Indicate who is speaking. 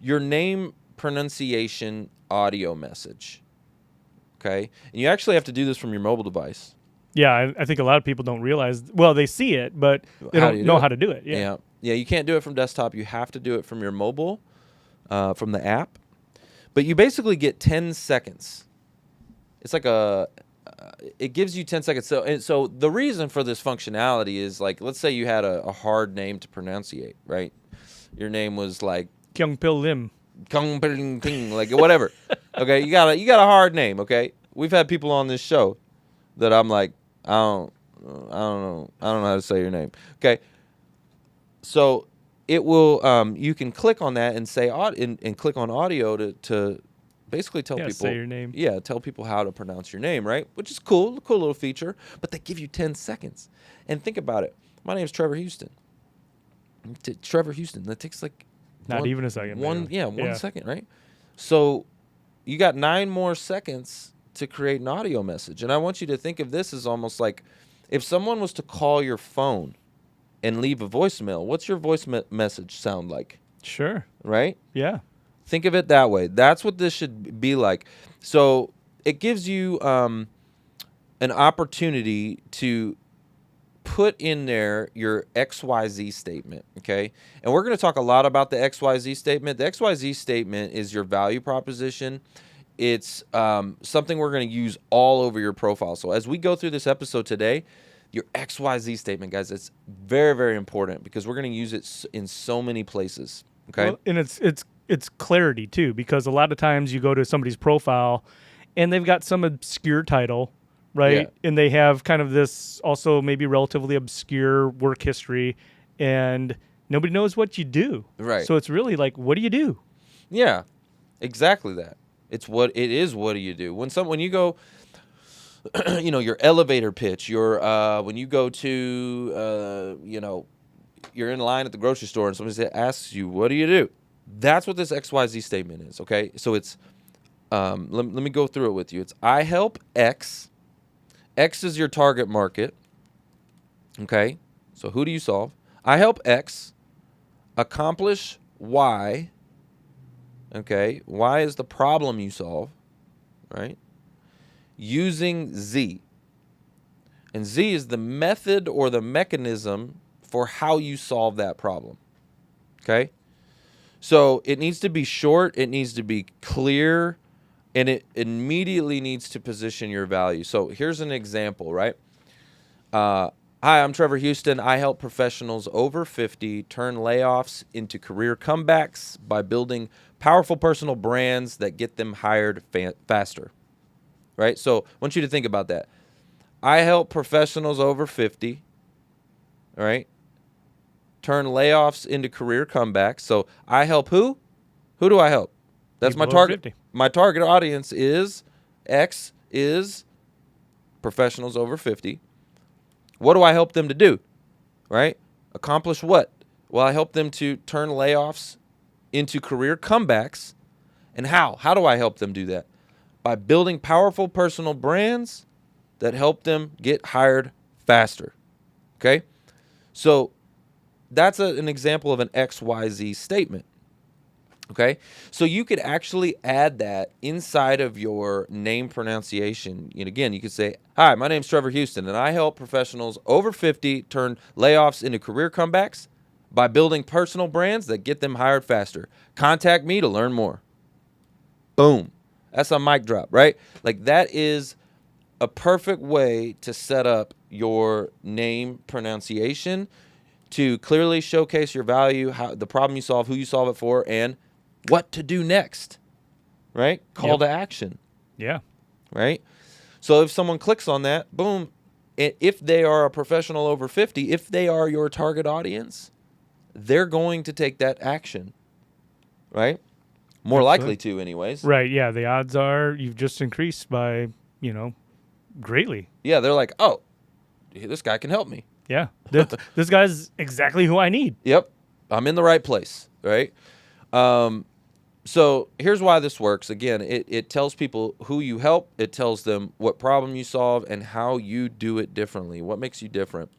Speaker 1: your name pronunciation audio message. Okay? And you actually have to do this from your mobile device.
Speaker 2: Yeah, I think a lot of people don't realize. Well, they see it, but they
Speaker 1: How
Speaker 2: don't
Speaker 1: do you
Speaker 2: know
Speaker 1: do it?
Speaker 2: how to do it. Yeah.
Speaker 1: Yeah, you can't do it from desktop. You have to do it from your mobile, from the app. But you basically get 10 seconds. It's like it gives you 10 seconds. So the reason for this functionality is, like, let's say you had a hard name to pronunciate, right? Your name was like
Speaker 2: Kyung Pil Lim.
Speaker 1: Kung Ping Ting, like whatever. Okay, you got a hard name. Okay, we've had people on this show that I'm like, I don't know how to say your name. Okay, so it will. You can click on that and say and click on audio to basically tell people.
Speaker 2: Say your name.
Speaker 1: Yeah, tell people how to pronounce your name, right? Which is cool, cool little feature. But they give you 10 seconds, and think about it. My name's Trevor Houston. Trevor Houston. That takes like.
Speaker 2: Not even a second.
Speaker 1: One second, right? So you got 9 more seconds to create an audio message. And I want you to think of this as almost like if someone was to call your phone and leave a voicemail, what's your voice message sound like?
Speaker 2: Sure.
Speaker 1: Right?
Speaker 2: Yeah.
Speaker 1: Think of it that way. That's what this should be like. So it gives you an opportunity to put in there your XYZ statement, okay? And we're going to talk a lot about the XYZ statement. The XYZ statement is your value proposition. It's something we're going to use all over your profile. So as we go through this episode today, your XYZ statement, guys, it's very, very important because we're going to use it in so many places, okay?
Speaker 2: Well, and it's clarity too, because a lot of times you go to somebody's profile and they've got some obscure title, right?
Speaker 1: Yeah.
Speaker 2: And they have kind of this also maybe relatively obscure work history, and nobody knows what you do.
Speaker 1: Right.
Speaker 2: So it's really like, what do you do?
Speaker 1: Yeah, exactly that. What do you do? When you go, your elevator pitch, when you go to, you're in line at the grocery store and somebody asks you, what do you do? That's what this XYZ statement is, okay? So it's, let me go through it with you. It's I help X. X is your target market, okay? So who do you solve? I help X accomplish Y, okay? Y is the problem you solve, right? Using Z. And Z is the method or the mechanism for how you solve that problem, okay? So it needs to be short, it needs to be clear, and it immediately needs to position your value. So here's an example, right? Hi, I'm Trevor Houston. I help professionals over 50 turn layoffs into career comebacks by building powerful personal brands that get them hired faster, right? So I want you to think about that. I help professionals over 50, all right, turn layoffs into career comebacks. So I help who? Who do I help? That's
Speaker 2: People
Speaker 1: my target.
Speaker 2: 50.
Speaker 1: My target audience is X is professionals over 50. What do I help them to do? Right? Accomplish what? Well, I help them to turn layoffs into career comebacks. And how? How do I help them do that? By building powerful personal brands that help them get hired faster. Okay? So that's an example of an XYZ statement. Okay, so you could actually add that inside of your name pronunciation. And again, you could say, hi, my name's Trevor Houston, and I help professionals over 50 turn layoffs into career comebacks by building personal brands that get them hired faster. Contact me to learn more. Boom. That's a mic drop, right? Like, that is a perfect way to set up your name pronunciation to clearly showcase your value, how the problem you solve, who you solve it for, and what to do next, right? Call to action.
Speaker 2: Yeah.
Speaker 1: Right? So if someone clicks on that, boom, if they are a professional over 50, if they are your target audience, they're going to take that action, right? More likely to, anyways.
Speaker 2: Right, yeah. The odds are you've just increased by, greatly.
Speaker 1: Yeah, they're like, oh, this guy can help me.
Speaker 2: Yeah. This guy's exactly who I need.
Speaker 1: Yep. I'm in the right place, right? So here's why this works. Again, it tells people who you help. It tells them what problem you solve and how you do it differently. What makes you different.